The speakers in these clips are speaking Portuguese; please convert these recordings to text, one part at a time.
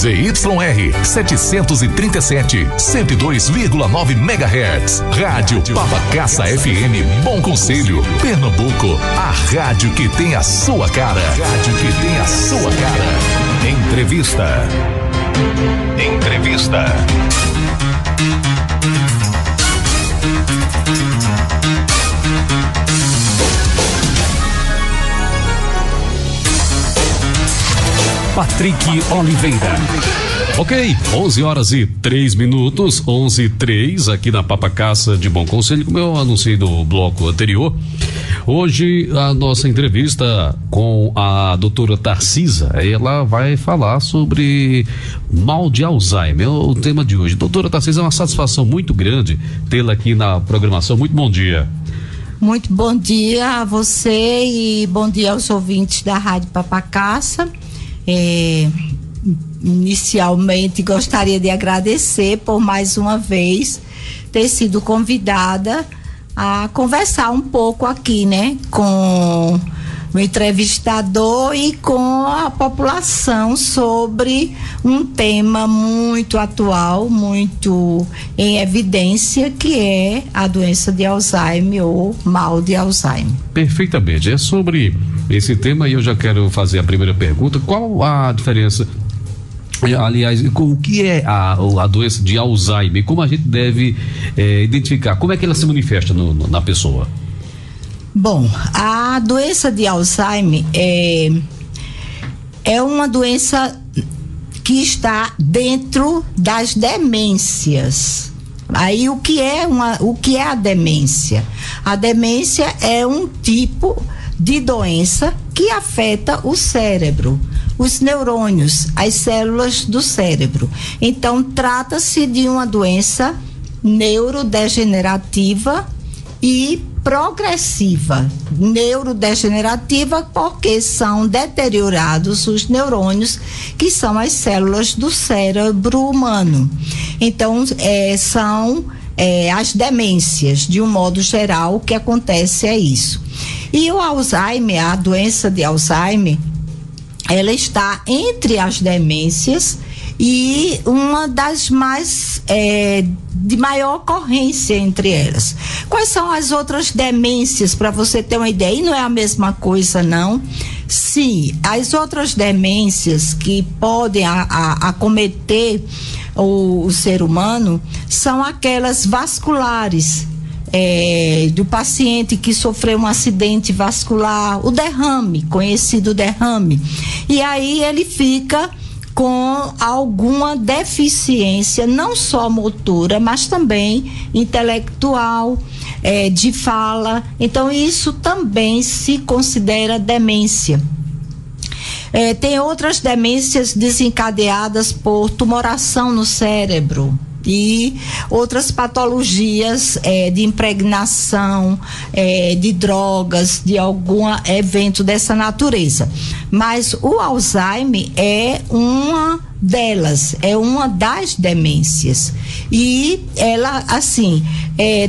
ZYR 737, 102,9 MHz. Rádio Papacaça FM, Bom Conselho, Pernambuco. A rádio que tem a sua cara. Rádio que tem a sua cara. Entrevista. Patrick Oliveira. Ok, 11h03, 11h03, aqui na Papacaça de Bom Conselho, como eu anunciei no bloco anterior. Hoje a nossa entrevista com a doutora Tarcisa, ela vai falar sobre mal de Alzheimer, é o tema de hoje. Doutora Tarcisa, é uma satisfação muito grande tê-la aqui na programação. Muito bom dia. Muito bom dia a você e bom dia aos ouvintes da Rádio Papacaça. Inicialmente gostaria de agradecer por mais uma vez ter sido convidada a conversar um pouco aqui, né, com o entrevistador e com a população sobre um tema muito atual, muito em evidência, que é a doença de Alzheimer ou mal de Alzheimer. Perfeitamente, é sobre esse tema e eu já quero fazer a primeira pergunta. Qual a diferença, aliás, o que é a doença de Alzheimer? Como a gente deve identificar? Como é que ela se manifesta na pessoa? Bom, a doença de Alzheimer é uma doença que está dentro das demências. Aí o que é a demência? A demência é um tipo de doença que afeta o cérebro, os neurônios, as células do cérebro. Então, trata-se de uma doença neurodegenerativa e progressiva. Neurodegenerativa porque são deteriorados os neurônios, que são as células do cérebro humano. Então, são as demências, de um modo geral. O que acontece é isso. E o Alzheimer, a doença de Alzheimer, ela está entre as demências e uma das mais de maior ocorrência entre elas. Quais são as outras demências, para você ter uma ideia? E não é a mesma coisa, não. Sim, as outras demências que podem acometer o ser humano são aquelas vasculares, do paciente que sofreu um acidente vascular, o derrame, conhecido derrame. E aí ele fica com alguma deficiência, não só motora, mas também intelectual, de fala. Então, isso também se considera demência. Tem outras demências desencadeadas por tumoração no cérebro e outras patologias de impregnação, de drogas, de algum evento dessa natureza. Mas o Alzheimer é uma delas, é uma das demências. E ela, assim,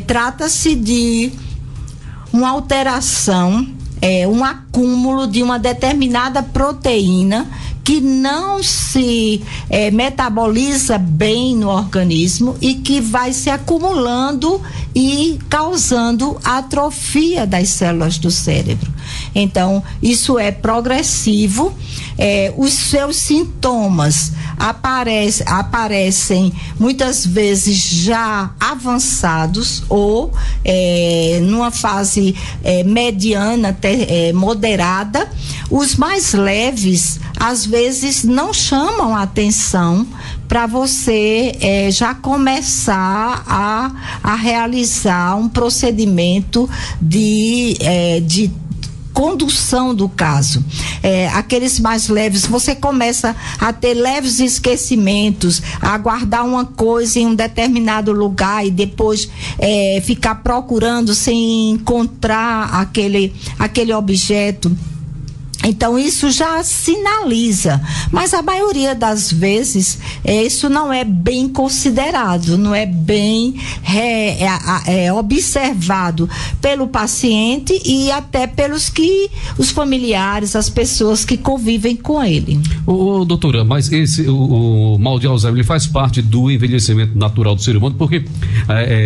trata-se de uma alteração, um acúmulo de uma determinada proteína que não se metaboliza bem no organismo e que vai se acumulando e causando atrofia das células do cérebro. Então, isso é progressivo. Os seus sintomas aparecem muitas vezes já avançados ou numa fase mediana até moderada. Os mais leves às vezes não chamam a atenção para você já começar a realizar um procedimento de condução do caso. Aqueles mais leves, você começa a ter leves esquecimentos, a guardar uma coisa em um determinado lugar e depois ficar procurando sem encontrar aquele objeto. Então isso já sinaliza, mas a maioria das vezes isso não é bem considerado, não é bem observado pelo paciente e até os familiares, as pessoas que convivem com ele. Doutora, mas o mal de Alzheimer, ele faz parte do envelhecimento natural do ser humano, porque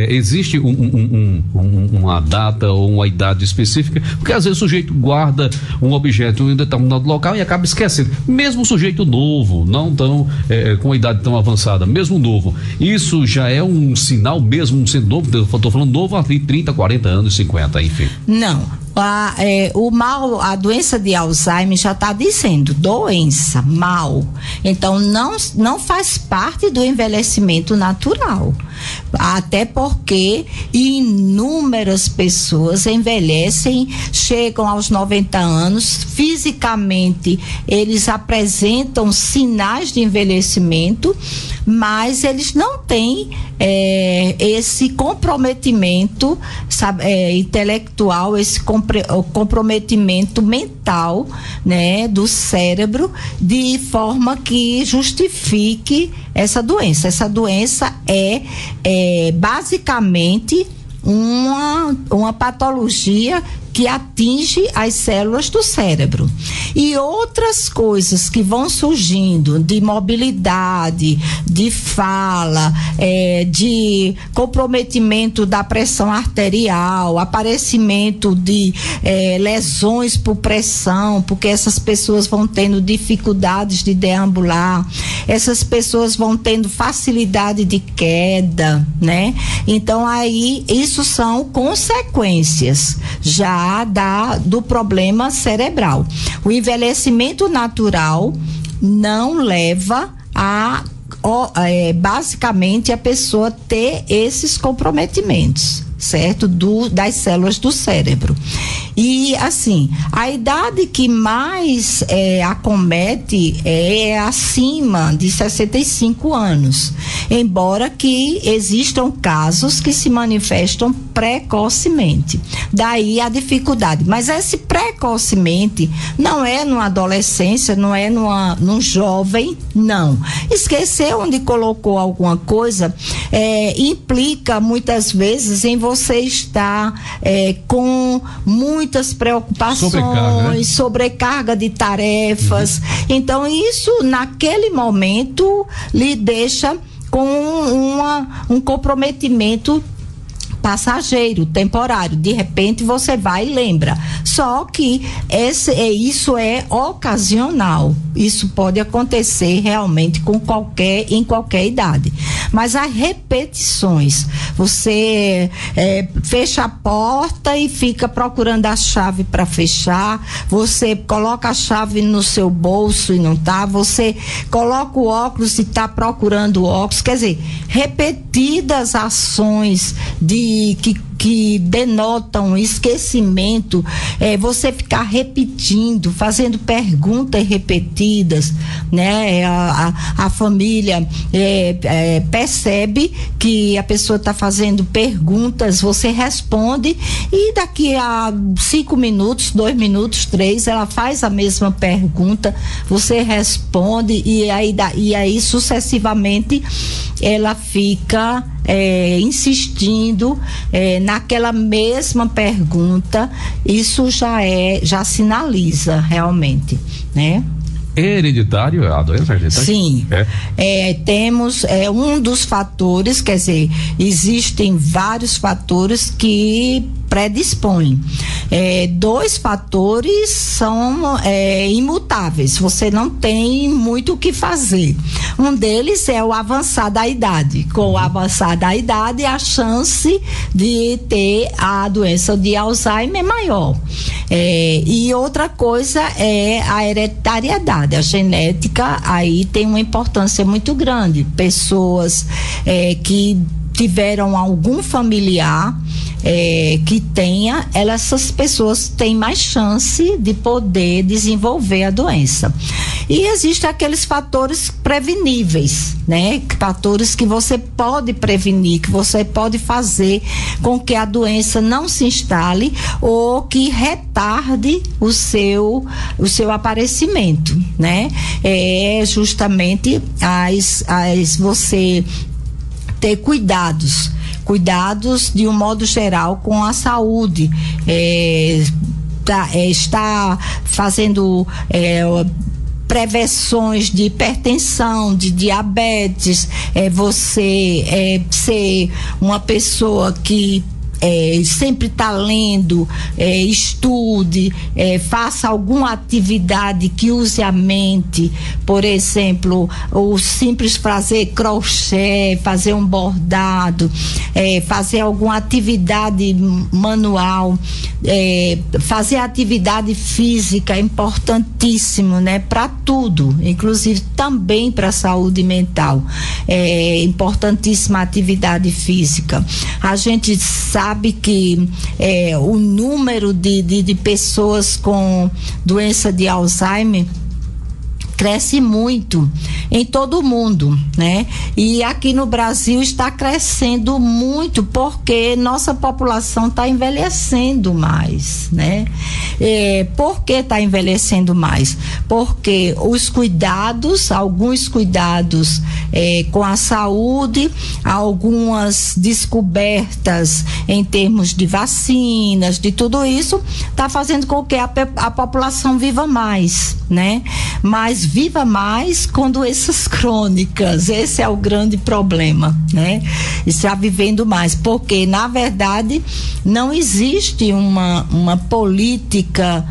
existe uma data ou uma idade específica, porque às vezes o sujeito guarda um objeto em determinado local e acaba esquecendo, mesmo o sujeito novo, não tão com a idade tão avançada, mesmo novo, isso já é um sinal, mesmo sendo novo, eu estou falando novo há 30, 40 anos, 50, enfim. Não, a doença de Alzheimer já está dizendo doença, mal, então não faz parte do envelhecimento natural, até porque inúmeras pessoas envelhecem, chegam aos 90 anos, fisicamente eles apresentam sinais de envelhecimento, mas eles não têm esse comprometimento intelectual, esse comprometimento mental, né, do cérebro, de forma que justifique essa doença. Essa doença é basicamente uma patologia que atinge as células do cérebro. E outras coisas que vão surgindo, de mobilidade, de fala, de comprometimento da pressão arterial, aparecimento de lesões por pressão, porque essas pessoas vão tendo dificuldades de deambular, essas pessoas vão tendo facilidade de queda, né? Então aí isso são consequências já do problema cerebral. O envelhecimento natural não leva basicamente a pessoa ter esses comprometimentos, certo? Das células do cérebro. E assim, a idade que mais acomete é acima de 65 anos, embora que existam casos que se manifestam precocemente. Daí a dificuldade. Mas esse precocemente não é numa adolescência, não é num jovem, não. Esquecer onde colocou alguma coisa implica muitas vezes em você estar com muitas preocupações, sobrecarga de tarefas. Então isso naquele momento lhe deixa com um comprometimento passageiro, temporário. De repente você vai e lembra. Só que isso é ocasional. Isso pode acontecer realmente em qualquer idade. Mas as repetições, você fecha a porta e fica procurando a chave para fechar, você coloca a chave no seu bolso e não tá, você coloca o óculos e está procurando o óculos, quer dizer, repetidas ações que denotam esquecimento, você ficar repetindo, fazendo perguntas repetidas, né? A família percebe que a pessoa está fazendo perguntas, você responde e daqui a 5 minutos, 2 minutos, 3, ela faz a mesma pergunta, você responde e aí sucessivamente ela fica insistindo naquela mesma pergunta. Isso já sinaliza realmente, né? É hereditário a doença? Sim. Temos um dos fatores, quer dizer, existem vários fatores que predispõem. 2 fatores são imutáveis, você não tem muito o que fazer. Um deles é o avançar da idade. Com o avançar da idade, a chance de ter a doença de Alzheimer é maior. E outra coisa é a hereditariedade. A genética aí tem uma importância muito grande. Pessoas que tiveram algum familiar que tenha, essas pessoas têm mais chance de poder desenvolver a doença. E existem aqueles fatores preveníveis, né? Fatores que você pode prevenir, que você pode fazer com que a doença não se instale ou que retarde o seu aparecimento, né? É justamente você ter cuidados de um modo geral com a saúde, está fazendo prevenções de hipertensão, de diabetes, você ser uma pessoa que sempre está lendo, estude, faça alguma atividade que use a mente, por exemplo, o simples fazer crochê, fazer um bordado, fazer alguma atividade manual, fazer atividade física é importantíssimo, né? Para tudo, inclusive também para a saúde mental. É importantíssima a atividade física. A gente sabe que o número de pessoas com doença de Alzheimer cresce muito em todo o mundo, né? E aqui no Brasil está crescendo muito porque nossa população está envelhecendo mais, né? Por que está envelhecendo mais? Porque alguns cuidados com a saúde, algumas descobertas em termos de vacinas, de tudo isso, está fazendo com que a população viva mais, né? Mas viva mais com doenças crônicas. Esse é o grande problema, né? Está vivendo mais, porque na verdade não existe uma política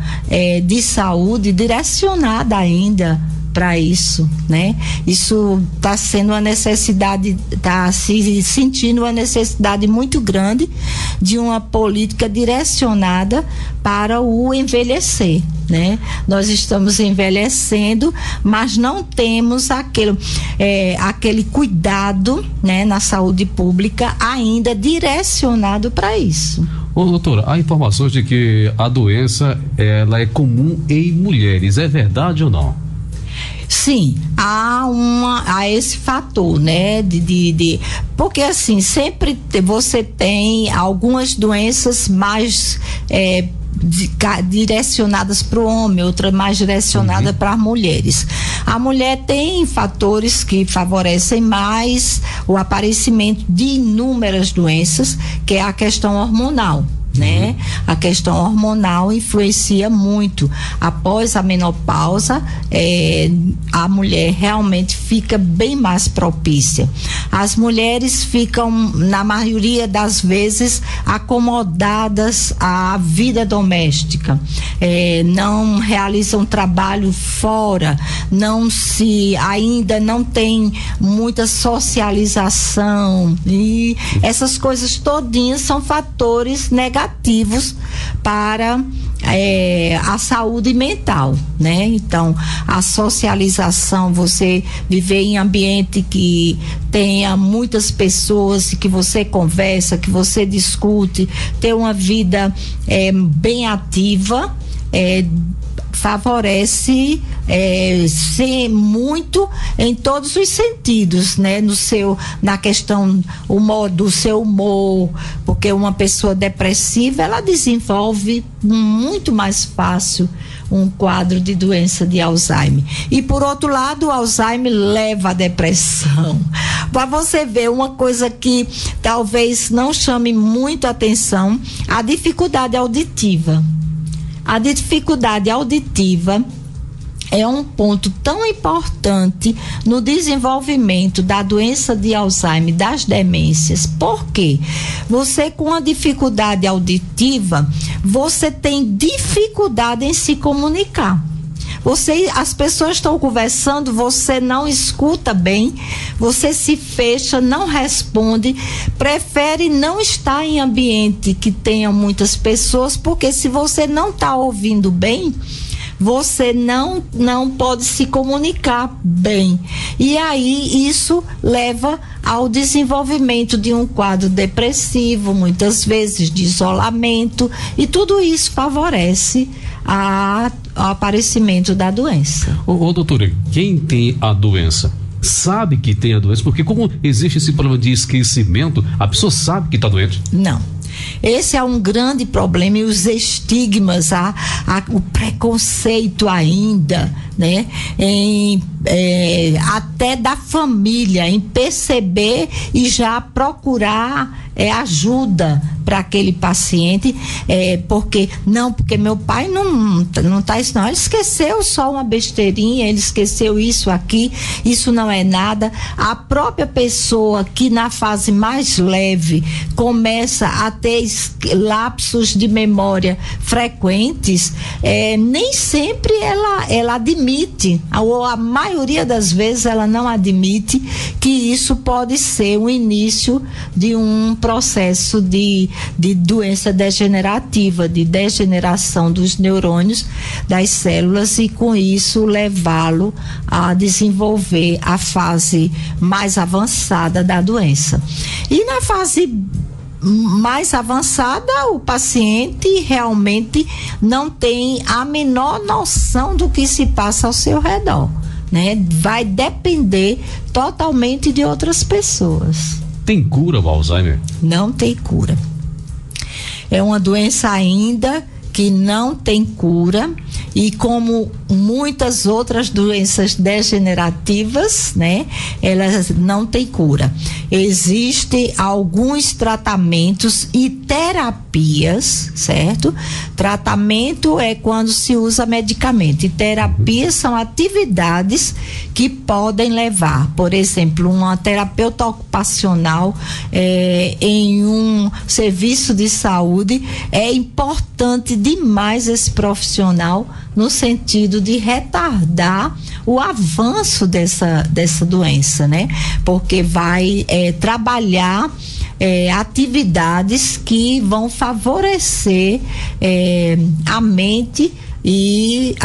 de saúde direcionada ainda para isso, né? Isso está sendo uma necessidade, está se sentindo uma necessidade muito grande de uma política direcionada para o envelhecer, né? Nós estamos envelhecendo, mas não temos aquele cuidado, né, na saúde pública ainda direcionado para isso. Ô, doutora, há informações de que a doença ela é comum em mulheres, é verdade ou não? Sim, há esse fator, né, porque assim, sempre você tem algumas doenças mais direcionadas para o homem, outra mais direcionada para as mulheres. A mulher tem fatores que favorecem mais o aparecimento de inúmeras doenças, que é a questão hormonal, né? A questão hormonal influencia muito. Após a menopausa, a mulher realmente fica bem mais propícia. As mulheres ficam, na maioria das vezes, acomodadas à vida doméstica, não realizam trabalho fora, ainda não tem muita socialização, e essas coisas todinhas são fatores negativos para a saúde mental, né? Então, a socialização, você viver em ambiente que tenha muitas pessoas, que você conversa, que você discute, ter uma vida bem ativa, favorece ser muito em todos os sentidos, né? Na questão do seu humor, porque uma pessoa depressiva, ela desenvolve muito mais fácil um quadro de doença de Alzheimer. E por outro lado, o Alzheimer leva à depressão. Para você ver uma coisa que talvez não chame muito atenção, a dificuldade auditiva. A dificuldade auditiva é um ponto tão importante no desenvolvimento da doença de Alzheimer, das demências. Por quê? Você, com a dificuldade auditiva, você tem dificuldade em se comunicar. As pessoas estão conversando, você não escuta bem, você se fecha, não responde, prefere não estar em ambiente que tenha muitas pessoas, porque se você não está ouvindo bem, você não pode se comunicar bem. E aí isso leva ao desenvolvimento de um quadro depressivo, muitas vezes de isolamento, e tudo isso favorece ao aparecimento da doença. Doutora, quem tem a doença sabe que tem a doença, porque como existe esse problema de esquecimento, a pessoa sabe que está doente? Não. Esse é um grande problema, e os estigmas, o preconceito ainda, né? Até da família, em perceber e já procurar ajuda para aquele paciente, porque meu pai não tá isso não, ele esqueceu só uma besteirinha, ele esqueceu isso aqui, isso não é nada. A própria pessoa que na fase mais leve começa a ter lapsos de memória frequentes, nem sempre ela admite, ou a maioria das vezes ela não admite que isso pode ser o início de um processo de doença degenerativa, de degeneração dos neurônios, das células, e com isso levá-lo a desenvolver a fase mais avançada da doença. E na fase mais avançada, o paciente realmente não tem a menor noção do que se passa ao seu redor, né? Vai depender totalmente de outras pessoas. Tem cura o Alzheimer? Não tem cura. É uma doença ainda que não tem cura, e como muitas outras doenças degenerativas, né, elas não têm cura. Existem alguns tratamentos e terapias, certo? Tratamento é quando se usa medicamento, e terapias são atividades que podem levar, por exemplo, uma terapeuta ocupacional em um serviço de saúde. É importante demais esse profissional no sentido de retardar o avanço dessa doença, né? Porque vai trabalhar atividades que vão favorecer a mente e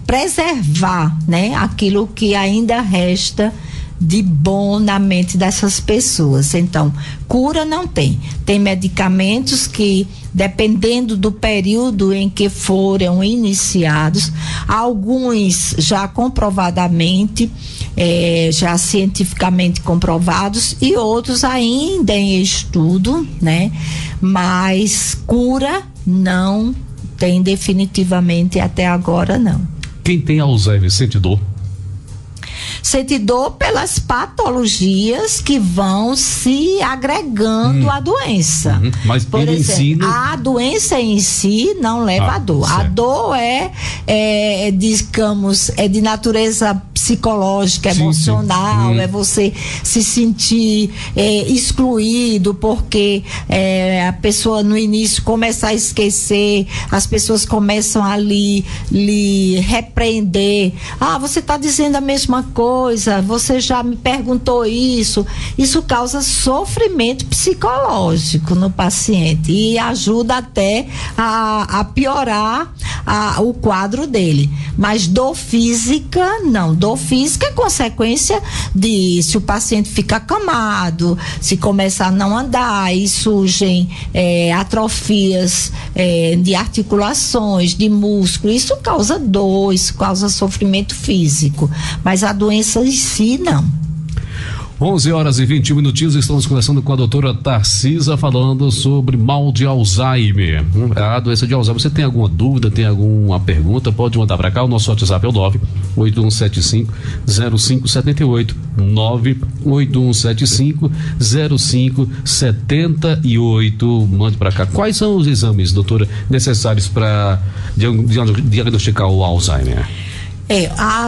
preservar, né, aquilo que ainda resta de bom na mente dessas pessoas. Então, cura não tem. Tem medicamentos que, dependendo do período em que foram iniciados, alguns já comprovadamente, já cientificamente comprovados, e outros ainda em estudo, né? Mas cura não tem definitivamente até agora, não. Quem tem Alzheimer sente dor? Sente dor pelas patologias que vão se agregando à doença. Mas por ele exemplo, a doença em si não leva a dor. Certo. A dor digamos, de natureza psicológica, emocional, é você se sentir excluído, porque a pessoa no início começa a esquecer, as pessoas começam a lhe repreender. Você está dizendo a mesma coisa, você já me perguntou isso. Isso causa sofrimento psicológico no paciente e ajuda até a piorar o quadro dele. Mas dor física, não. Dor física é consequência se o paciente fica acamado, se começar a não andar, e surgem atrofias de articulações, de músculo. Isso causa dor, isso causa sofrimento físico. Mas a doença em si, não. 11h21, estamos conversando com a doutora Tarcisa, falando sobre mal de Alzheimer, a doença de Alzheimer. Você tem alguma dúvida, tem alguma pergunta, pode mandar para cá. O nosso WhatsApp é o 981750578, 981750578. Mande para cá. Quais são os exames, doutora, necessários para diagnosticar o Alzheimer?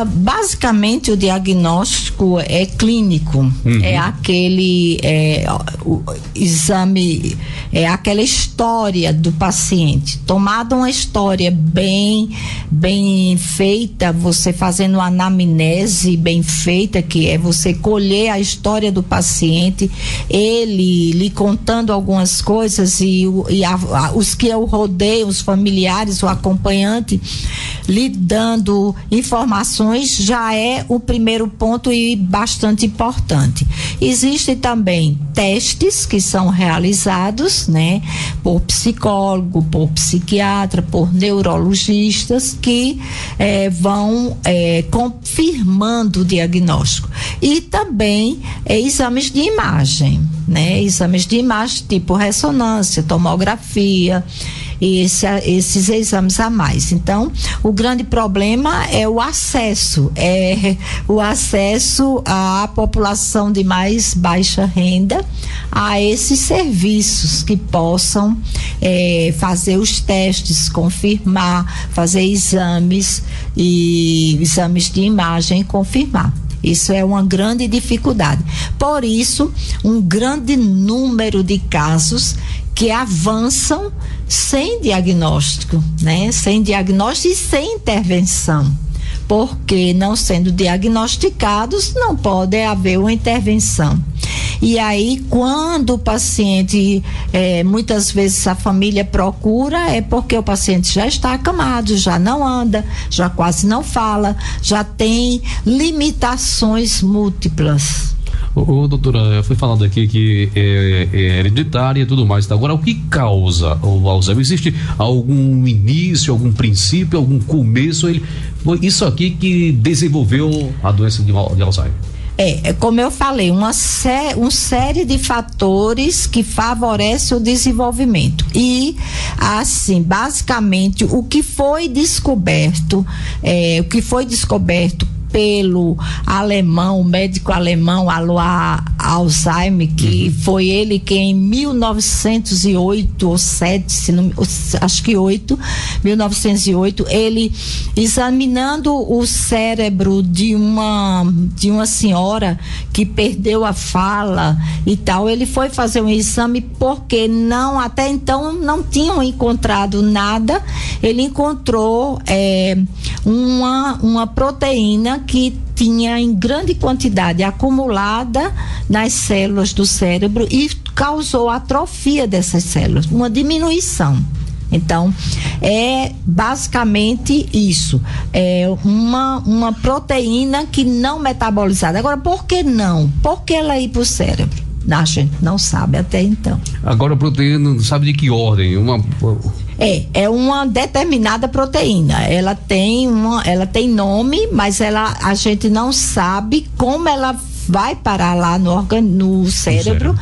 Basicamente o diagnóstico é clínico, é aquele o exame, é aquela história do paciente, tomada uma história bem feita, você fazendo uma anamnese bem feita, que é você colher a história do paciente, ele lhe contando algumas coisas e os que o rodeiam, os familiares, o acompanhante, lhe dando informações, já é o primeiro ponto e bastante importante. Existem também testes que são realizados, né, por psicólogo, por psiquiatra, por neurologistas, que vão confirmando o diagnóstico. E também exames de imagem, né, exames de imagem tipo ressonância, tomografia, esses exames a mais. Então, o grande problema é o acesso à população de mais baixa renda a esses serviços que possam fazer os testes, confirmar, fazer exames de imagem e confirmar. Isso é uma grande dificuldade. Por isso, um grande número de casos que avançam sem diagnóstico, né? Sem diagnóstico e sem intervenção. Porque, não sendo diagnosticados, não pode haver uma intervenção. E aí, quando o paciente, muitas vezes a família procura, é porque o paciente já está acamado, já não anda, já quase não fala, já tem limitações múltiplas. Doutora, eu fui falando aqui que é hereditária e tudo mais, tá? Agora, o que causa o Alzheimer? Existe algum início, algum princípio, algum começo? Foi isso aqui que desenvolveu a doença de Alzheimer? Como eu falei, uma série de fatores que favorecem o desenvolvimento. E, assim, basicamente, o que foi descoberto pelo alemão, o médico alemão Alois Alzheimer, que foi ele que em 1908 ou 7, acho que 1908, ele examinando o cérebro de uma senhora que perdeu a fala e tal, ele foi fazer um exame porque até então não tinham encontrado nada. Ele encontrou uma proteína que tinha em grande quantidade acumulada nas células do cérebro e causou atrofia dessas células, uma diminuição. Então, é basicamente isso, uma proteína que não metabolizada. Agora, por que não? Por que ela ir para o cérebro? A gente não sabe até então. Agora, a proteína não sabe de que ordem? É uma determinada proteína. Ela tem nome, mas a gente não sabe como ela vai parar lá no cérebro.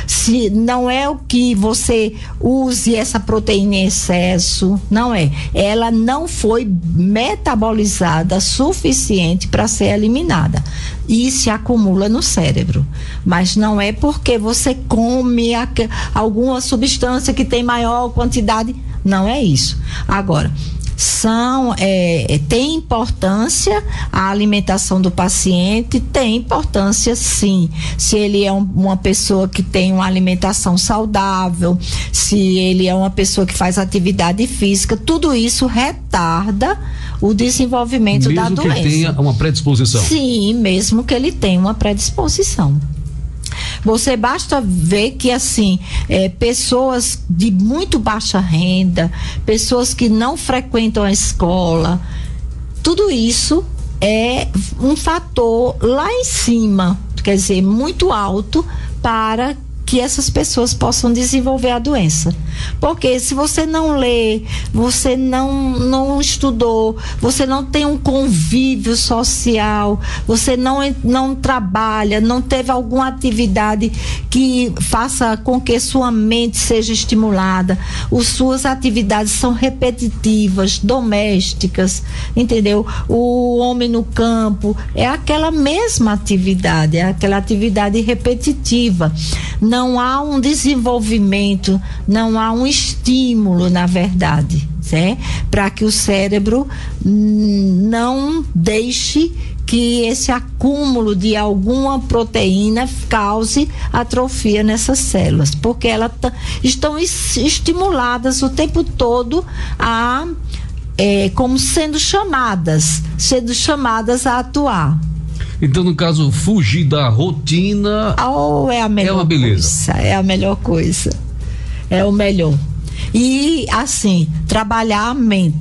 Se não é o que você use essa proteína em excesso, não é. Ela não foi metabolizada suficiente para ser eliminada e se acumula no cérebro. Mas não é porque você come alguma substância que tem maior quantidade, não é isso. Agora, tem importância a alimentação do paciente, tem importância sim, se ele é uma pessoa que tem uma alimentação saudável, se ele é uma pessoa que faz atividade física, tudo isso retarda o desenvolvimento da doença. Mesmo que ele tenha uma predisposição? Sim, mesmo que ele tenha uma predisposição. Você basta ver que, assim, pessoas de muito baixa renda, pessoas que não frequentam a escola, tudo isso é um fator lá em cima, quer dizer, muito alto para que essas pessoas possam desenvolver a doença. Porque se você não lê, você não estudou, você não tem um convívio social, você não trabalha, não teve alguma atividade que faça com que sua mente seja estimulada, suas atividades são repetitivas, domésticas, entendeu? O homem no campo é aquela mesma atividade, é aquela atividade repetitiva. Não há um desenvolvimento, não há um estímulo, na verdade, né? Para que o cérebro não deixe que esse acúmulo de alguma proteína cause atrofia nessas células, porque elas estão estimuladas o tempo todo como sendo chamadas a atuar. Então, no caso, fugir da rotina é a melhor uma beleza. É a melhor coisa. É o melhor. E assim, trabalhar a mente.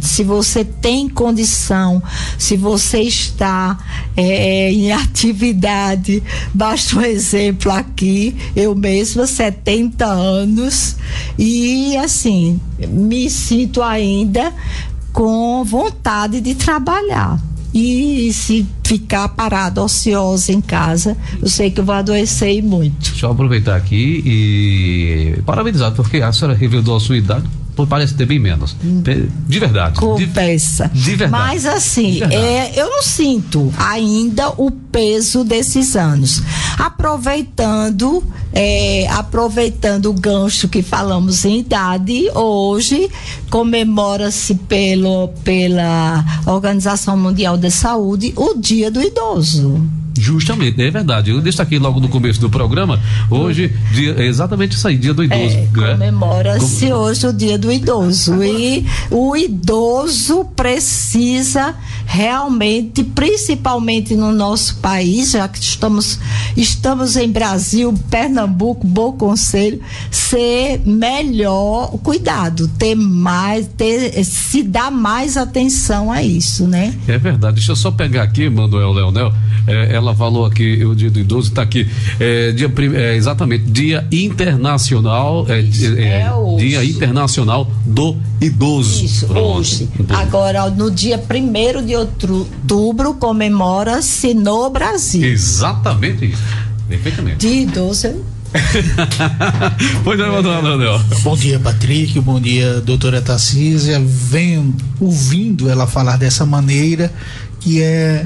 Se você tem condição, se você está em atividade, basta um exemplo aqui, eu mesma, 70 anos, e assim, me sinto ainda com vontade de trabalhar. E se ficar parado, ociosa em casa, eu sei que eu vou adoecer muito. Deixa eu aproveitar aqui e parabenizar, porque a senhora revelou a sua idade, parece ter bem menos. De verdade. Conversa. De verdade. Mas assim, eu não sinto ainda o peso desses anos. Aproveitando o gancho que falamos em idade, hoje comemora-se pela Organização Mundial da Saúde o Dia do Idoso. Justamente, é verdade. Eu destaquei logo no começo do programa, hoje, exatamente isso aí, Dia do Idoso. Comemora-se hoje o Dia do Idoso. E o idoso precisa realmente, principalmente no nosso país, já que estamos em Brasil, Pernambuco, Bom Conselho, ser melhor cuidado, se dar mais atenção a isso, né? É verdade. Deixa eu só pegar aqui, Manuel Leonel, ela falou aqui, o Dia do Idoso está aqui, exatamente, Dia Internacional, Dia Internacional do Idoso. Isso, hoje. Agora, no dia 1º de outubro, comemora-se no Brasil. Exatamente isso, perfeitamente. De idoso. Pois é, Manuel. Bom dia, Patrick, bom dia, doutora Tarcísia, ouvindo ela falar dessa maneira, que é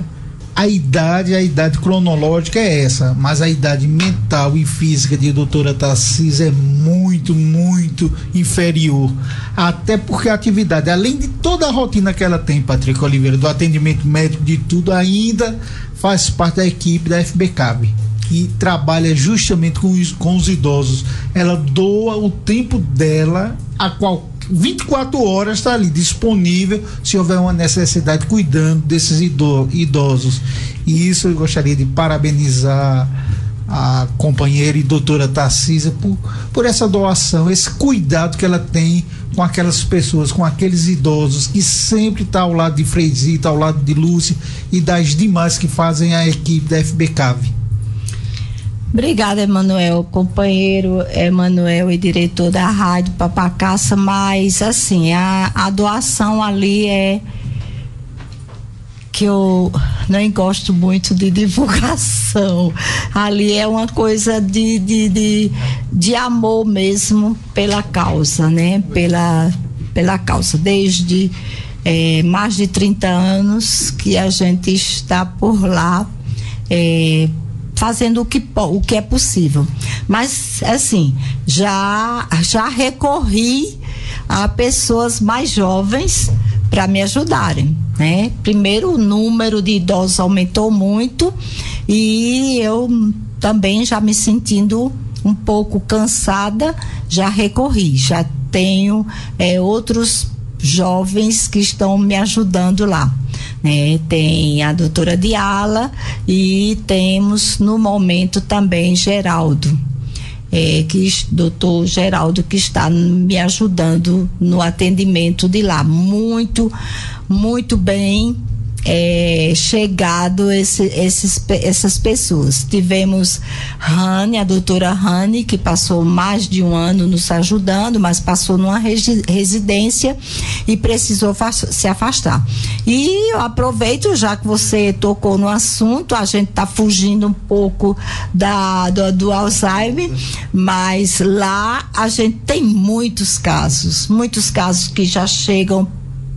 a idade cronológica é essa, mas a idade mental e física de doutora Tarcísia é muito, muito inferior, até porque a atividade, além de toda a rotina que ela tem, Patrick Oliveira, do atendimento médico, de tudo, ainda faz parte da equipe da FBCAB, que trabalha justamente com os idosos. Ela doa o tempo dela 24 horas está ali disponível se houver uma necessidade, cuidando desses idosos. E isso eu gostaria de parabenizar a companheira e doutora Tarcísia por essa doação, esse cuidado que ela tem com aquelas pessoas, com aqueles idosos, que sempre está ao lado de Freizita, ao lado de Lúcia e das demais que fazem a equipe da FBCAV. Obrigada, Emanuel, companheiro Emanuel e diretor da Rádio Papacaça, mas assim, a doação ali que eu nem gosto muito de divulgação, ali é uma coisa de amor mesmo pela causa, né? Pela causa, desde mais de 30 anos que a gente está por lá, fazendo o que é possível. Mas, assim, já recorri a pessoas mais jovens para me ajudarem, né? Primeiro, o número de idosos aumentou muito e eu também, já me sentindo um pouco cansada, já recorri, já tenho outros jovens que estão me ajudando lá, né? Tem a doutora Diala e temos no momento também Geraldo, doutor Geraldo, que está me ajudando no atendimento de lá, muito, muito bem chegado essas pessoas. Tivemos Rani, a doutora Rani, que passou mais de um ano nos ajudando, mas passou numa residência e precisou se afastar. E eu aproveito, já que você tocou no assunto, a gente está fugindo um pouco do Alzheimer, mas lá a gente tem muitos casos que já chegam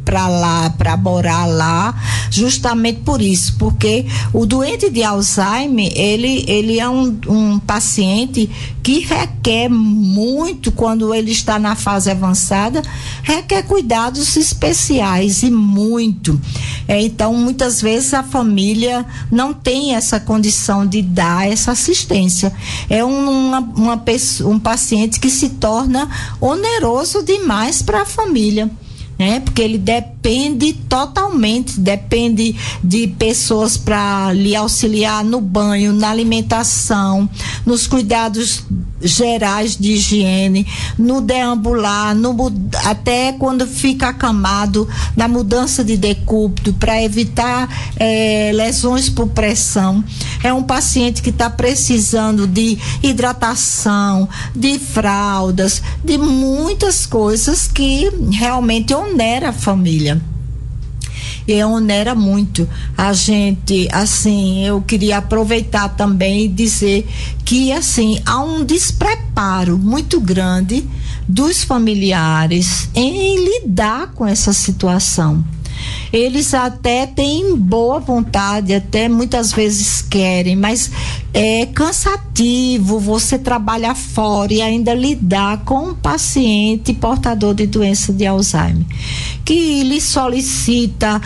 para lá, para morar lá, justamente por isso, porque o doente de Alzheimer, ele é um paciente que requer muito, quando ele está na fase avançada, requer cuidados especiais e muito. Então, muitas vezes a família não tem essa condição de dar essa assistência. É um paciente que se torna oneroso demais para a família, né? Porque ele depende totalmente, depende de pessoas para lhe auxiliar no banho, na alimentação, nos cuidados gerais de higiene, no deambular, até quando fica acamado, na mudança de decúbito, para evitar lesões por pressão. É um paciente que está precisando de hidratação, de fraldas, de muitas coisas que realmente onera a família. E onera muito a gente. Assim, eu queria aproveitar também e dizer que, assim, há um despreparo muito grande dos familiares em lidar com essa situação. Eles até têm boa vontade, até muitas vezes querem, mas é cansativo você trabalhar fora e ainda lidar com um paciente portador de doença de Alzheimer, que lhe solicita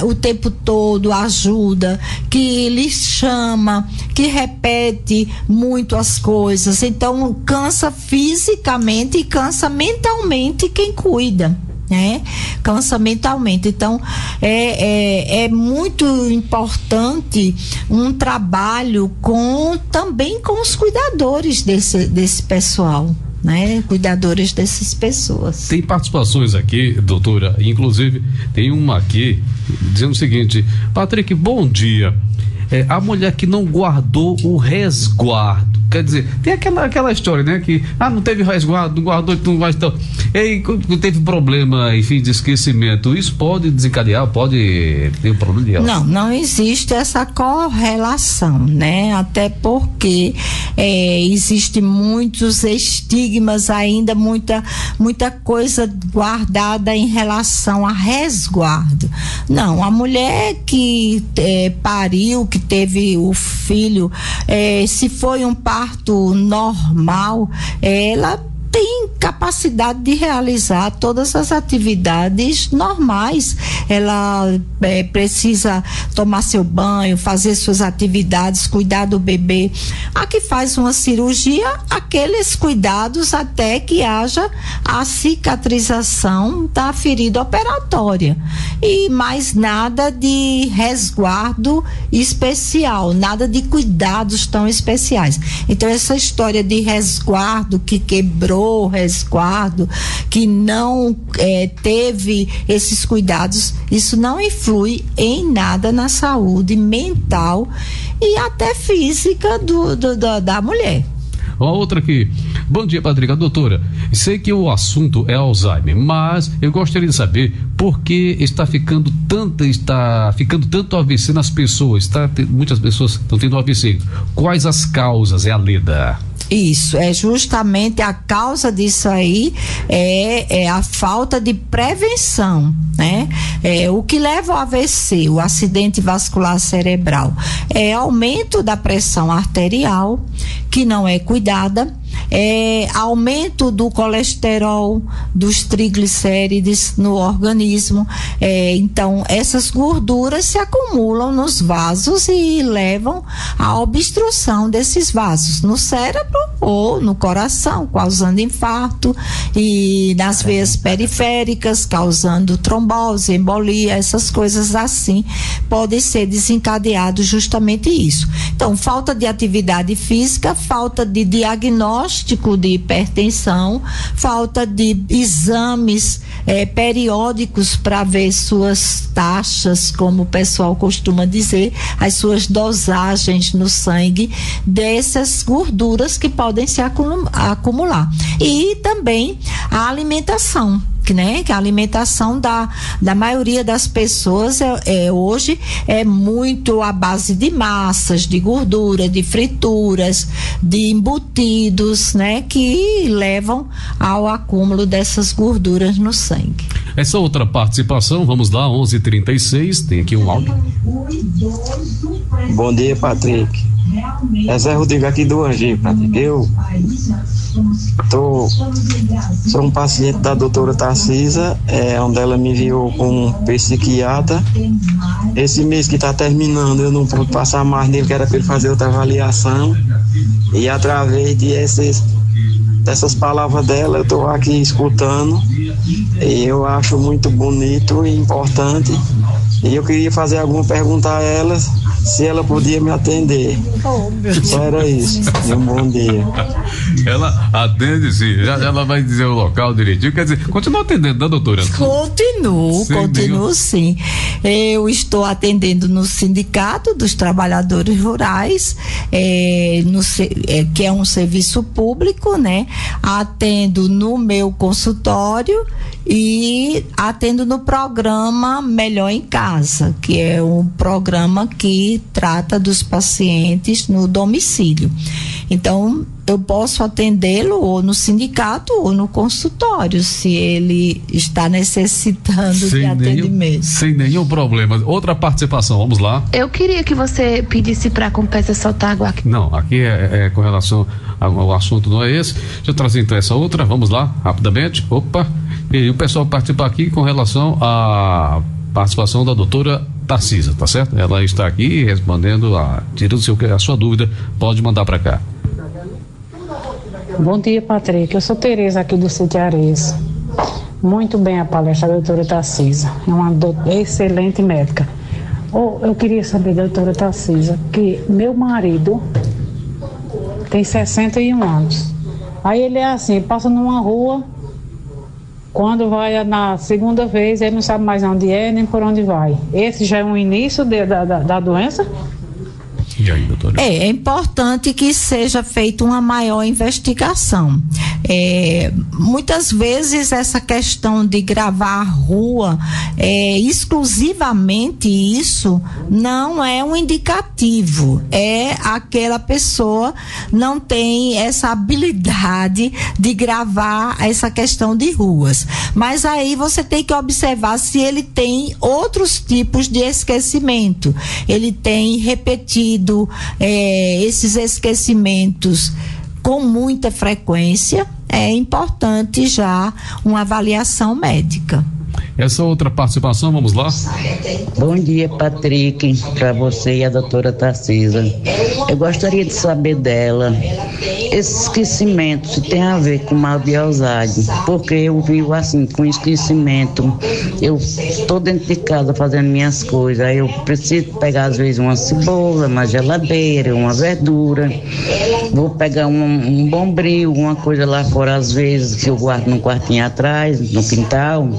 o tempo todo ajuda, que lhe chama, que repete muito as coisas. Então cansa fisicamente e cansa mentalmente quem cuida, né? Cansa mentalmente. Então é muito importante um trabalho também com os cuidadores desse pessoal, né? Cuidadores dessas pessoas. Tem participações aqui, doutora, inclusive tem uma aqui dizendo o seguinte: Patrick, bom dia. A mulher que não guardou o resguardo, quer dizer, tem aquela história, né, que não teve resguardo, não guardou, não vai, então, e teve problema, enfim, de esquecimento. Isso pode desencadear, pode ter um problema de ela? Não existe essa correlação, né? Até porque existe muitos estigmas ainda, muita coisa guardada em relação a resguardo. Não, a mulher que pariu, que teve o filho, se foi um parto normal, ela tem capacidade de realizar todas as atividades normais. Ela precisa tomar seu banho, fazer suas atividades, cuidar do bebê. A que faz uma cirurgia, aqueles cuidados até que haja a cicatrização da ferida operatória. E mais nada de resguardo especial, nada de cuidados tão especiais. Então, essa história de resguardo que quebrou o resguardo, que não teve esses cuidados, isso não influi em nada na saúde mental e até física da mulher. Uma outra aqui. Bom dia, Patrick. Doutora, sei que o assunto é Alzheimer, mas eu gostaria de saber por que está ficando tanto AVC nas pessoas. Muitas pessoas estão tendo AVC. Quais as causas? É a Leda. Isso, é justamente a causa disso aí, é a falta de prevenção, né? O que leva ao AVC, o acidente vascular cerebral, é aumento da pressão arterial, que não é cuidada, aumento do colesterol, dos triglicérides no organismo. Então, essas gorduras se acumulam nos vasos e levam à obstrução desses vasos no cérebro ou no coração, causando infarto, e nas veias periféricas, causando trombose, embolia, essas coisas assim podem ser desencadeados justamente isso. Então, falta de atividade física, falta de diagnóstico de hipertensão, falta de exames periódicos para ver suas taxas, como o pessoal costuma dizer, as suas dosagens no sangue dessas gorduras que podem se acumular. E também a alimentação, né? Que a alimentação da maioria das pessoas hoje é muito à base de massas, de gordura, de frituras, de embutidos, né? Que levam ao acúmulo dessas gorduras no sangue. essa outra participação, vamos lá, 11h36, tem aqui um áudio. Bom dia, Patrick. É Zé Rodrigo aqui do Angico, Patrick. Eu sou um paciente da doutora Tarcisa, onde ela me enviou com um psiquiatra. Esse mês que está terminando, eu não pude passar mais nele, que era para ele fazer outra avaliação. E através dessas palavras dela, eu estou aqui escutando. E eu acho muito bonito e importante. E eu queria fazer alguma pergunta a ela, se ela podia me atender. Só era isso. E um bom dia. Ela atende, sim. Já ela vai dizer o local direitinho. Quer dizer, continua atendendo, né, doutora? Continuo sim. Eu estou atendendo no Sindicato dos Trabalhadores Rurais, que é um serviço público, né? Atendo no meu consultório e atendo no programa Melhor em Casa, que é um programa que trata dos pacientes no domicílio. Então, eu posso atendê-lo ou no sindicato ou no consultório, se ele está necessitando de atendimento. Sem nenhum problema. Outra participação, vamos lá. Eu queria que você pedisse para a Compesa soltar água aqui. Não, aqui é com relação ao assunto, não é esse. Deixa eu trazer então essa outra, vamos lá, rapidamente. Opa, e o pessoal participa aqui com relação à participação da doutora Tarcisa, tá certo? Ela está aqui respondendo, tirando a sua dúvida, pode mandar para cá. Bom dia, Patrick. Eu sou Tereza aqui do Sítio Areias. Muito bem a palestra da doutora Tarcisa. É uma excelente médica. Eu queria saber, doutora Tarcisa, que meu marido tem 61 anos. Aí ele é assim, passa numa rua, quando vai na segunda vez, ele não sabe mais onde é, nem por onde vai. Esse já é um início da doença? E aí, doutora? É importante que seja feita uma maior investigação. Muitas vezes essa questão de gravar a rua, exclusivamente isso, não é um indicativo. Aquela pessoa não tem essa habilidade de gravar essa questão de ruas. Mas aí você tem que observar se ele tem outros tipos de esquecimento. Ele tem repetido esses esquecimentos com muita frequência, é importante já uma avaliação médica. Essa outra participação, vamos lá. Bom dia, Patrick, para você e a doutora Tarcisa. Eu gostaria de saber dela, esse esquecimento, se tem a ver com mal de Alzheimer, porque eu vivo assim, com esquecimento. Eu estou dentro de casa fazendo minhas coisas, aí eu preciso pegar às vezes uma cebola, uma geladeira, uma verdura, vou pegar um bombril, uma coisa lá fora às vezes, que eu guardo num quartinho atrás, no quintal.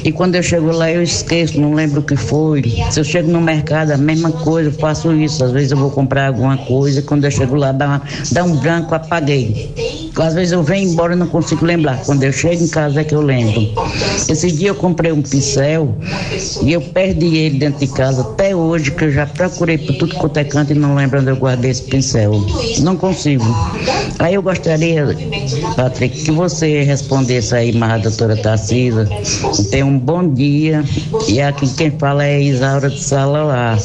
E quando eu chego lá eu esqueço, não lembro o que foi. Se eu chego no mercado, a mesma coisa, eu faço isso. Às vezes eu vou comprar alguma coisa, quando eu chego lá dá um branco, apaguei. Às vezes eu venho embora e não consigo lembrar. Quando eu chego em casa é que eu lembro. Esse dia eu comprei um pincel e eu perdi ele dentro de casa até hoje, que eu já procurei por tudo quanto é canto e não lembro onde eu guardei esse pincel. Não consigo. Aí eu gostaria, Patrick, que você respondesse aí, mais a doutora Tarcisa. Tenha um bom dia, e aqui quem fala é Isaura de Salauá,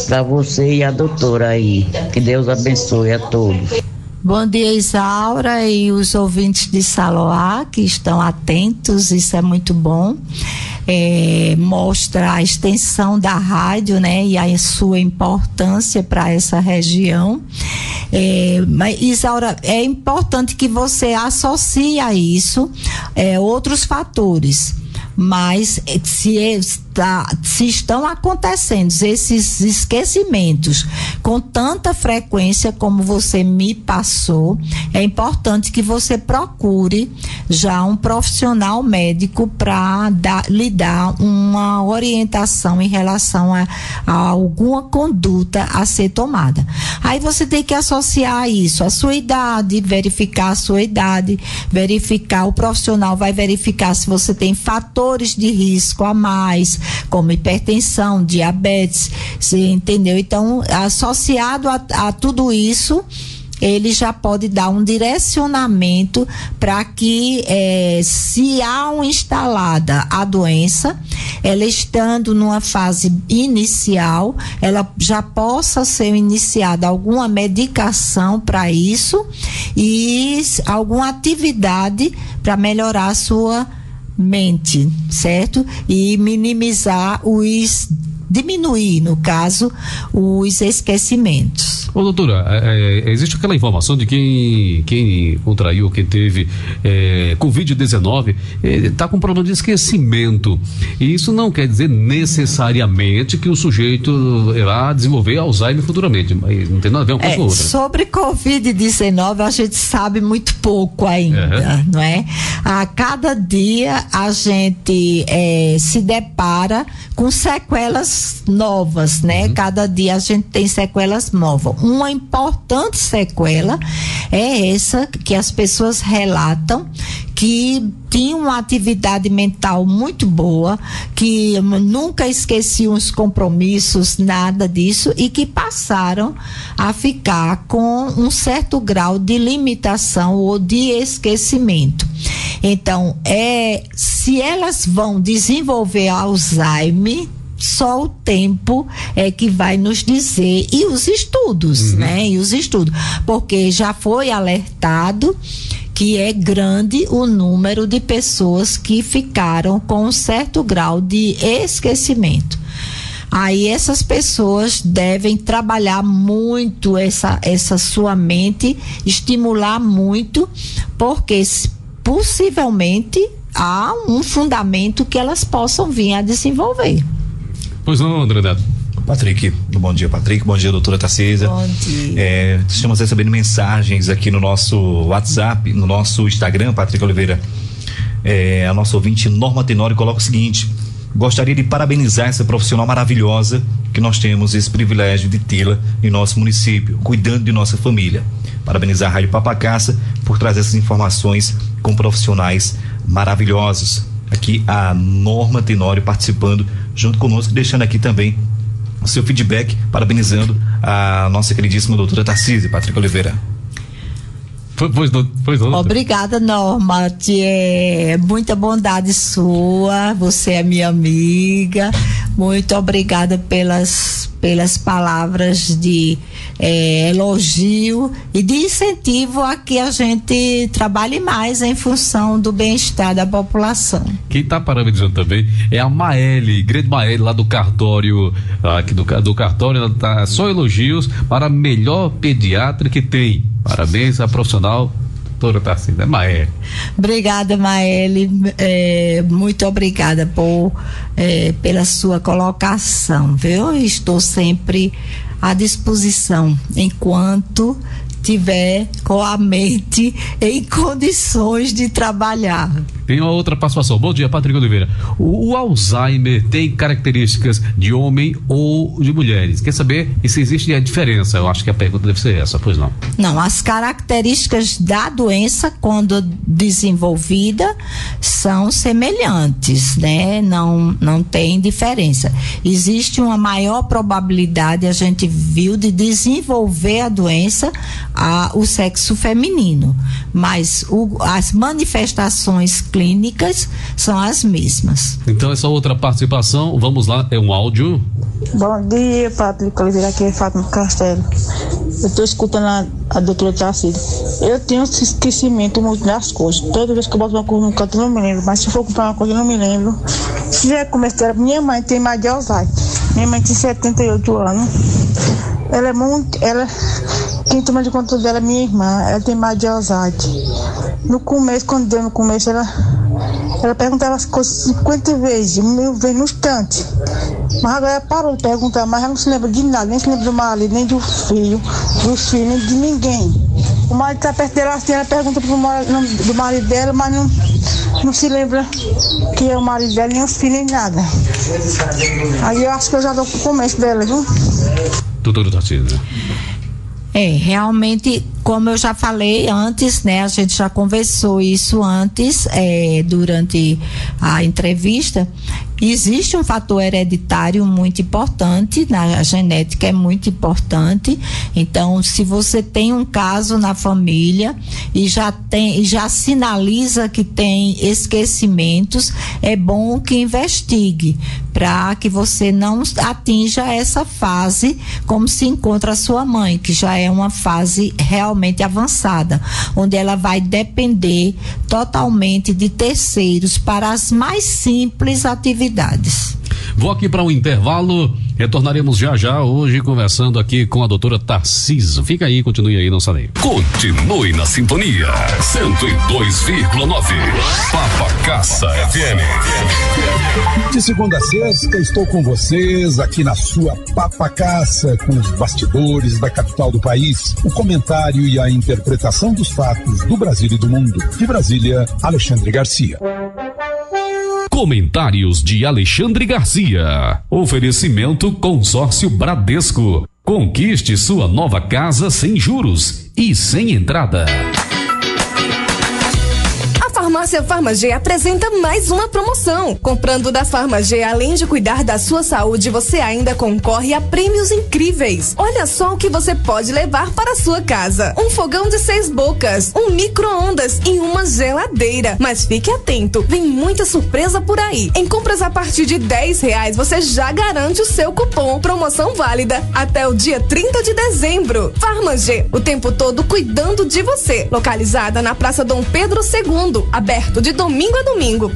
para você e a doutora aí, que Deus abençoe a todos. Bom dia, Isaura, e os ouvintes de Salauá que estão atentos, isso é muito bom. Mostra a extensão da rádio, né, e a sua importância para essa região. Mas, Isaura, é importante que você associe a isso outros fatores. Mas se estão acontecendo esses esquecimentos com tanta frequência como você me passou, é importante que você procure já um profissional médico para lhe dar uma orientação em relação a alguma conduta a ser tomada. Aí você tem que associar isso à sua idade, verificar a sua idade, o profissional vai verificar se você tem fatores de risco a mais, como hipertensão, diabetes, você entendeu? Então, associado a tudo isso, ele já pode dar um direcionamento para que, se há uma instalada a doença, ela estando numa fase inicial, ela já possa ser iniciada alguma medicação para isso e alguma atividade para melhorar a sua mente, certo? E diminuir, no caso, os esquecimentos. Ô, doutora, existe aquela informação de quem contraiu, quem teve Covid-19, está com problema de esquecimento. E isso não quer dizer necessariamente que o sujeito irá desenvolver Alzheimer futuramente. Mas não tem nada a ver uma coisa com outra. Sobre Covid-19, a gente sabe muito pouco ainda, não é? A cada dia a gente se depara com sequelas novas, né? Cada dia a gente tem sequelas novas. Uma importante sequela é essa que as pessoas relatam, que tinham uma atividade mental muito boa, que nunca esqueciam os compromissos, nada disso, e que passaram a ficar com um certo grau de limitação ou de esquecimento. Então, se elas vão desenvolver Alzheimer, só o tempo que vai nos dizer, e os estudos, né? E os estudos, porque já foi alertado que é grande o número de pessoas que ficaram com um certo grau de esquecimento. Aí essas pessoas devem trabalhar muito essa sua mente, estimular muito, porque possivelmente há um fundamento que elas possam vir a desenvolver. Pois não, André Neto. Patrick, bom dia, Patrick, bom dia, doutora Tarcísia. Bom dia. Estamos recebendo mensagens aqui no nosso WhatsApp, no nosso Instagram, Patrick Oliveira. A nossa ouvinte Norma Tenório coloca o seguinte: gostaria de parabenizar essa profissional maravilhosa que nós temos esse privilégio de tê-la em nosso município, cuidando de nossa família. Parabenizar a Rádio Papacaça por trazer essas informações com profissionais maravilhosos. Aqui a Norma Tenório participando junto conosco, deixando aqui também o seu feedback, parabenizando a nossa queridíssima doutora Tarcísia, Patrick Oliveira. Pois não. Obrigada, Norma. Muita bondade sua. Você é minha amiga. Muito obrigada pelas palavras de elogio e de incentivo a que a gente trabalhe mais em função do bem-estar da população. Quem está parabenizando também é a Maeli, grande Maeli, lá do cartório, aqui do cartório. Ela tá só elogios para a melhor pediatra que tem. Parabéns à profissional doutora Tarcísia. Maeli. Obrigada, Maeli. Muito obrigada pela sua colocação, viu? Estou sempre à disposição enquanto tiver com a mente em condições de trabalhar. Tem uma outra participação. Bom dia, Patrick Oliveira. O Alzheimer tem características de homem ou de mulheres? Quer saber se existe a diferença? Eu acho que a pergunta deve ser essa, pois não? Não, as características da doença, quando desenvolvida, são semelhantes, né? Não tem diferença. Existe uma maior probabilidade, a gente viu, de desenvolver a doença o sexo feminino, mas as manifestações clínicas são as mesmas. Então essa outra participação, vamos lá, é um áudio. Bom dia, Patrick Oliveira, aqui é Fátima Castelo. Eu estou escutando a doutora Tarcísia. Eu tenho esquecimento muito das coisas. Toda vez que eu boto uma coisa no canto eu não me lembro, mas se eu for comprar uma coisa eu não me lembro. Se já começar, minha mãe tem mais de Alzheimer. Minha mãe tem 78 anos. Quem toma de conta dela é minha irmã, ela tem mais de Alzheimer. No começo, quando deu no começo, ela perguntava as coisas 50 vezes, 1000 vezes no instante. Mas agora ela parou de perguntar, mas ela não se lembra de nada, nem se lembra do marido, nem dos filhos, nem de ninguém. O marido está perto dela assim, ela pergunta do marido dela, mas não se lembra que é o marido dela, nem os filhos, nem nada. Aí eu acho que eu já dou pro começo dela, viu? Doutora Tarcísia. Realmente, como eu já falei antes, né? A gente já conversou isso antes, durante a entrevista, Existe um fator hereditário muito importante, a genética é muito importante. Então, se você tem um caso na família e já sinaliza que tem esquecimentos, é bom que investigue para que você não atinja essa fase como se encontra a sua mãe, que já é uma fase realmente avançada, onde ela vai depender totalmente de terceiros para as mais simples atividades. Vou aqui para um intervalo, retornaremos já hoje conversando aqui com a doutora Tarcísio. Fica aí, continue aí, não saia. Continue na sintonia 102,9 Papacassa FM. De segunda a sexta estou com vocês aqui na sua Papacassa, com os bastidores da capital do país, o comentário e a interpretação dos fatos do Brasil e do mundo. De Brasília, Alexandre Garcia. Comentários de Alexandre Garcia. Oferecimento Consórcio Bradesco. Conquiste sua nova casa sem juros e sem entrada. Farmácia Farmagê apresenta mais uma promoção. Comprando da Farmagê, além de cuidar da sua saúde, você ainda concorre a prêmios incríveis. Olha só o que você pode levar para a sua casa: um fogão de 6 bocas, um micro-ondas e uma geladeira. Mas fique atento, vem muita surpresa por aí. Em compras a partir de R$10, você já garante o seu cupom. Promoção válida até o dia 30 de dezembro. Farmagê, o tempo todo cuidando de você. Localizada na Praça Dom Pedro II. Aberto de domingo a domingo.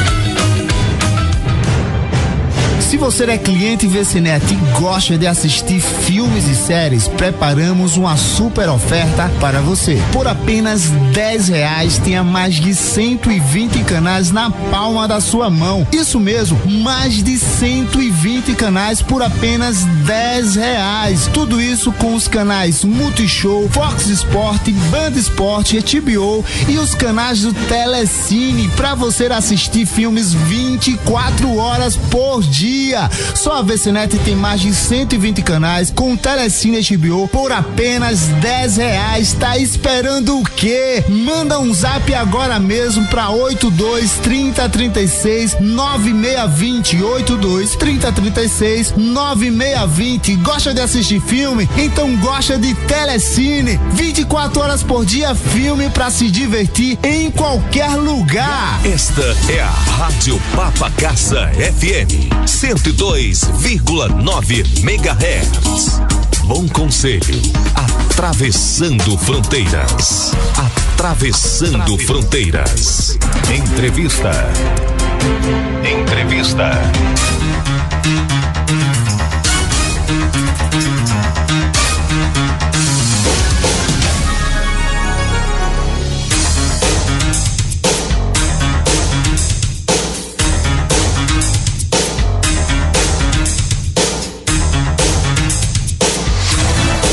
Se você é cliente VCNet e gosta de assistir filmes e séries, preparamos uma super oferta para você. Por apenas R$10, tenha mais de 120 canais na palma da sua mão. Isso mesmo, mais de 120 canais por apenas R$10. Tudo isso com os canais Multishow, Fox Sport, Band Sport, HBO e os canais do Telecine para você assistir filmes 24 horas por dia. Só a VCNet tem mais de 120 canais com Telecine HBO por apenas R$10. Tá esperando o quê? Manda um zap agora mesmo pra 82 30 36 9620, 82 30 36 9620. Gosta de assistir filme? Então gosta de Telecine. 24 horas por dia, filme pra se divertir em qualquer lugar. Esta é a Rádio Papacassa FM 102,9 MHz. Bom Conselho, atravessando fronteiras. Atravessando fronteiras. Entrevista.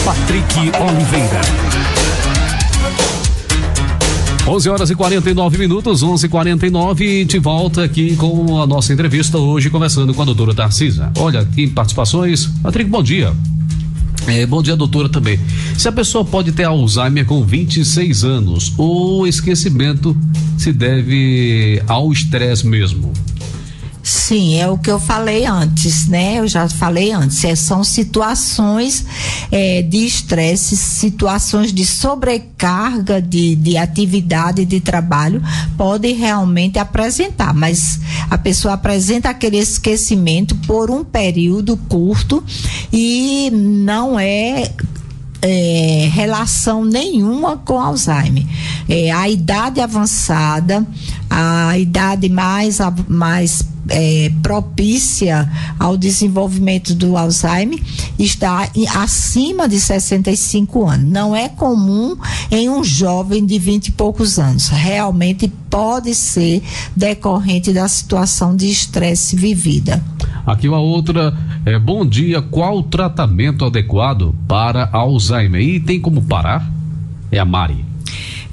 Patrick Oliveira. 11h49, 11h49, de volta aqui com a nossa entrevista hoje, conversando com a doutora Tarcísio. Olha, aqui participações. Patrick, bom dia. Bom dia, doutora, também. Se a pessoa pode ter Alzheimer com 26 anos, o esquecimento se deve ao estresse mesmo? Sim, é o que eu falei antes, né? Eu já falei antes, são situações de estresse, situações de sobrecarga de atividade, de trabalho, podem realmente apresentar, mas a pessoa apresenta aquele esquecimento por um período curto e não é relação nenhuma com Alzheimer. A idade avançada, a idade mais propícia ao desenvolvimento do Alzheimer está acima de 65 anos. Não é comum em um jovem de 20 e poucos anos. Realmente pode ser decorrente da situação de estresse vivida. Aqui uma outra, bom dia, qual o tratamento adequado para Alzheimer? E tem como parar? É a Mari.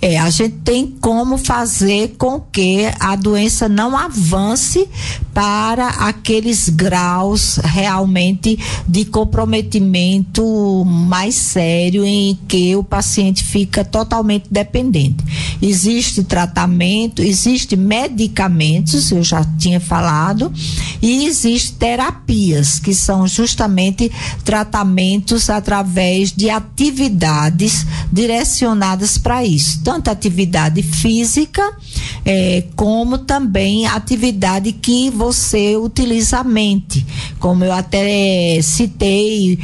A gente tem como fazer com que a doença não avance para aqueles graus realmente de comprometimento mais sério, em que o paciente fica totalmente dependente. Existe tratamento, existe medicamentos, eu já tinha falado, e existe terapias, que são justamente tratamentos através de atividades direcionadas para isso, tanto atividade física como também atividade que você utiliza a mente, como eu até citei,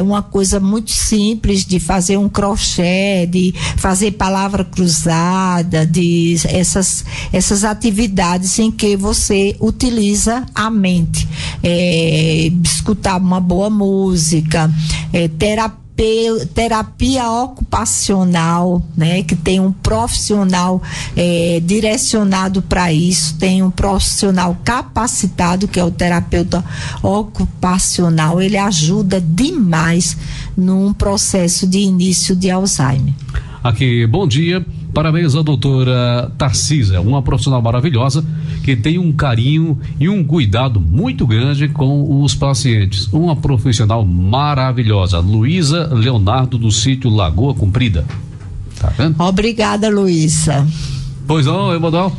uma coisa muito simples de fazer um crochê, de fazer palavra cruzada, de essas atividades em que você utiliza a mente, escutar uma boa música, terapia ocupacional, né? Que tem um profissional direcionado para isso, tem um profissional capacitado, que é o terapeuta ocupacional. Ele ajuda demais num processo de início de Alzheimer. Aqui, bom dia, parabéns à doutora Tarcísia, uma profissional maravilhosa que tem um carinho e um cuidado muito grande com os pacientes. Uma profissional maravilhosa, Luísa Leonardo, do sítio Lagoa Comprida. Tá vendo? Obrigada, Luísa. Pois não, Emanuel?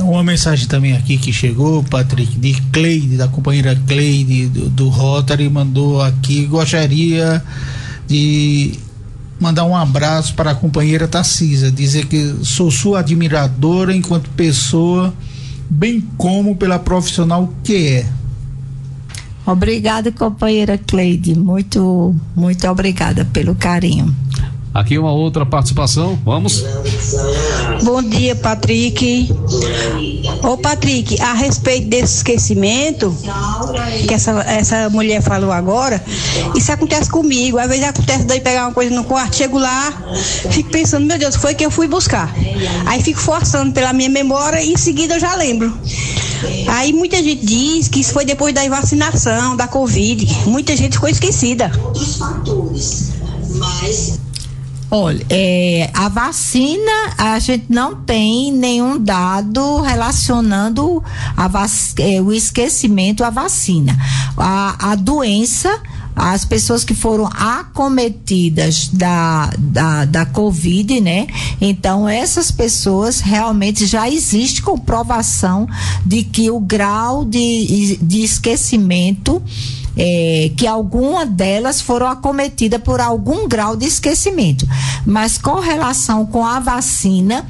Uma mensagem também aqui que chegou, Patrick, de Cleide, da companheira Cleide do Rotary, mandou aqui, gostaria de mandar um abraço para a companheira Tarcísia, dizer que sou sua admiradora enquanto pessoa, bem como pela profissional que é. Obrigada, companheira Cleide, muito obrigada pelo carinho. Aqui uma outra participação, vamos. Bom dia, Patrick. Ô, Patrick, a respeito desse esquecimento que essa mulher falou agora, isso acontece comigo. Às vezes acontece daí pegar uma coisa no quarto, chego lá, fico pensando, meu Deus, foi que eu fui buscar. Aí fico forçando pela minha memória e em seguida eu já lembro. Aí muita gente diz que isso foi depois da vacinação, da Covid. Muita gente ficou esquecida. Olha, a vacina, a gente não tem nenhum dado relacionando o esquecimento à vacina. A doença, as pessoas que foram acometidas da Covid, né? Então, essas pessoas realmente já existe comprovação de que o grau de esquecimento, que alguma delas foram acometidas por algum grau de esquecimento. Mas com relação com a vacina,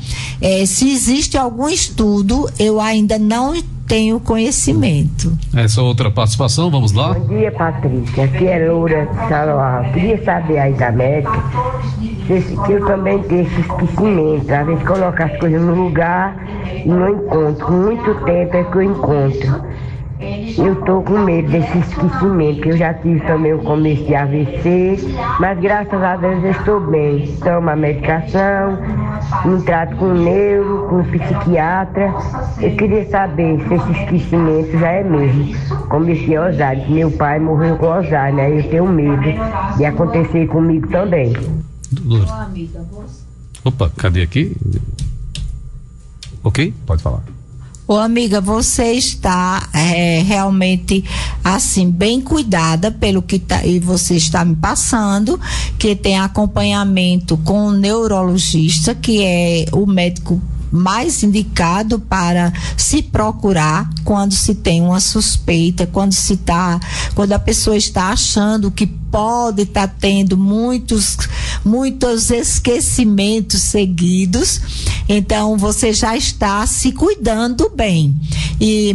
se existe algum estudo, eu ainda não tenho conhecimento. Essa outra participação, vamos lá. Bom dia, Patrícia. Aqui é Loura de Saroá. Queria saber aí da médica que eu também tenho esse esquecimento. Às vezes coloco as coisas no lugar e não encontro. Com muito tempo é que eu encontro. Eu tô com medo desse esquecimento, que eu já tive também o começo de AVC, mas graças a Deus eu estou bem. Tomo a medicação, me trato com neuro, com psiquiatra. Eu queria saber se esse esquecimento já é mesmo. Comecei de Alzheimer, meu pai morreu com Alzheimer, aí eu tenho medo de acontecer comigo também. Opa, cadê aqui? Ok, pode falar. Ô, amiga, você está realmente assim bem cuidada pelo que e você está me passando, que tem acompanhamento com o neurologista, que é o médico mais indicado para se procurar quando se tem uma suspeita, quando a pessoa está achando que pode estar tendo muitos esquecimentos seguidos. Então você já está se cuidando bem.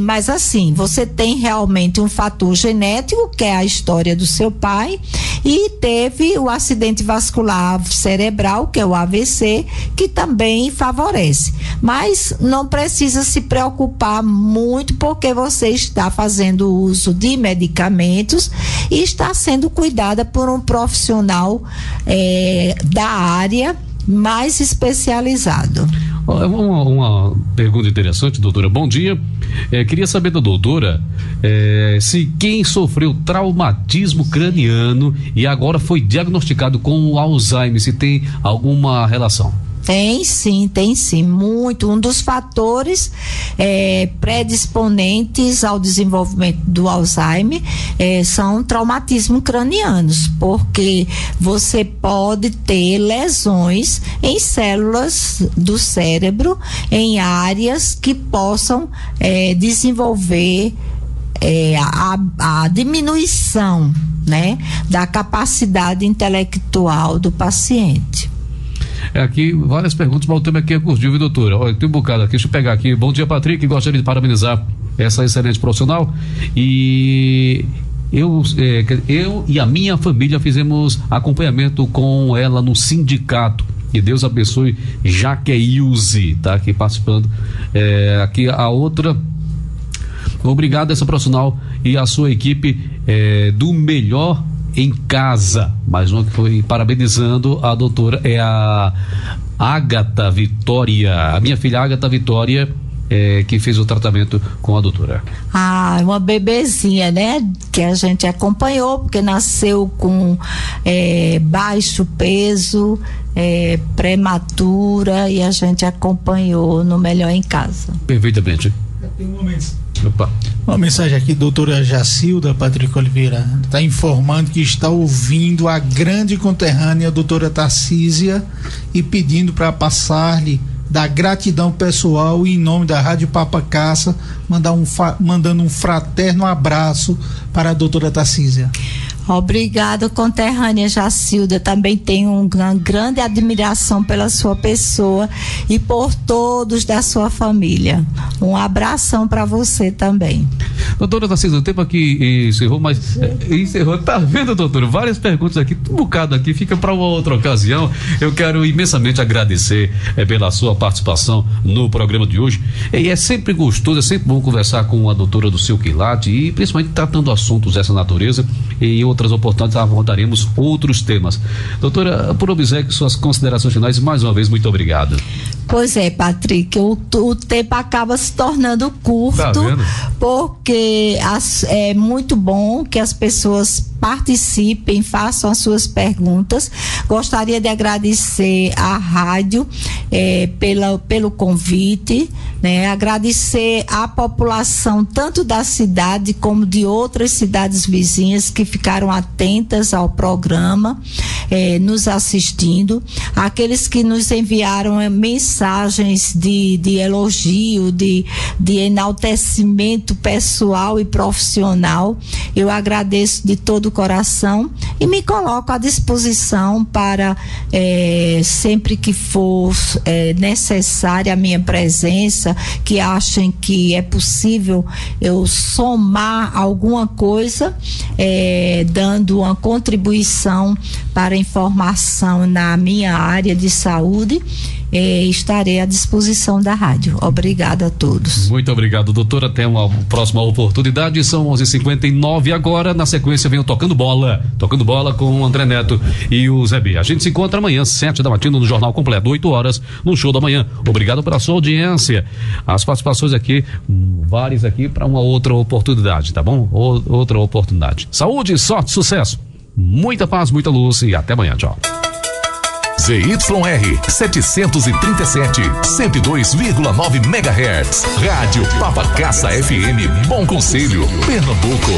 Mas assim, você tem realmente um fator genético, que é a história do seu pai, e teve o acidente vascular cerebral, que é o AVC, que também favorece. Mas não precisa se preocupar muito, porque você está fazendo uso de medicamentos e está sendo cuidada por um profissional da área mais especializado. Uma pergunta interessante, doutora. Bom dia. Queria saber da doutora se quem sofreu traumatismo craniano e agora foi diagnosticado com o Alzheimer, se tem alguma relação. Tem sim, muito. Um dos fatores predisponentes ao desenvolvimento do Alzheimer são traumatismos cranianos, porque você pode ter lesões em células do cérebro, em áreas que possam desenvolver a diminuição, né, da capacidade intelectual do paciente. Aqui, várias perguntas, mas o tema aqui é curtinho, viu, doutora? Olha, tem um bocado aqui, deixa eu pegar aqui. Bom dia, Patrick, gostaria de parabenizar essa excelente profissional. E eu e a minha família fizemos acompanhamento com ela no sindicato. Que Deus abençoe, Jaqueilze, tá aqui participando. Aqui a outra. Obrigado, essa profissional e a sua equipe do melhor em casa. Mais uma que foi parabenizando a doutora é a Ágata Vitória, a minha filha Ágata Vitória, que fez o tratamento com a doutora. Uma bebezinha, né, que a gente acompanhou, porque nasceu com baixo peso, prematura, e a gente acompanhou no melhor em casa. Perfeitamente. Tem um momento. Opa. Uma mensagem aqui, doutora Jacilda Patrick Oliveira, está informando que está ouvindo a grande conterrânea doutora Tarcísia e pedindo para passar-lhe da gratidão pessoal e em nome da Rádio Papa Caça, mandando um fraterno abraço para a doutora Tarcísia. Obrigada, conterrânea Jacilda. Também tenho uma grande admiração pela sua pessoa e por todos da sua família. Um abração para você também. Doutora Tarcísia, o tempo aqui encerrou, mas encerrou. Tá vendo, doutora? Várias perguntas aqui, um bocado aqui, fica para uma outra ocasião. Eu quero imensamente agradecer pela sua participação no programa de hoje. E é sempre gostoso, é sempre bom conversar com a doutora do seu quilate e principalmente tratando assuntos dessa natureza. E outras oportunidades abordaremos outros temas. Doutora, por obséquio, suas considerações finais, mais uma vez, muito obrigado. Pois é, Patrick, o tempo acaba se tornando curto, porque é muito bom que as pessoas participem, façam as suas perguntas. Gostaria de agradecer à rádio pelo convite, né? Agradecer à população tanto da cidade como de outras cidades vizinhas que ficaram atentas ao programa, nos assistindo, aqueles que nos enviaram mensagens de elogio, de enaltecimento pessoal e profissional. Eu agradeço de todo o coração e me coloco à disposição para sempre que for necessária a minha presença, que achem que é possível eu somar alguma coisa, dando uma contribuição para a informação na minha área de saúde. Estarei à disposição da rádio. Obrigada a todos. Muito obrigado, doutora. Até uma próxima oportunidade. São 11h59 agora. Na sequência vem o Tocando Bola com o André Neto e o Zé B. A gente se encontra amanhã, 7 da matina, no Jornal Completo, 8 horas, no Show da Manhã. Obrigado pela sua audiência. As participações aqui, várias aqui, para uma outra oportunidade, tá bom? Outra oportunidade. Saúde, sorte, sucesso. Muita paz, muita luz e até amanhã. Tchau. ZYR 737, 102,9 MHz. Rádio Papa Caça FM, Bom Conselho, Pernambuco.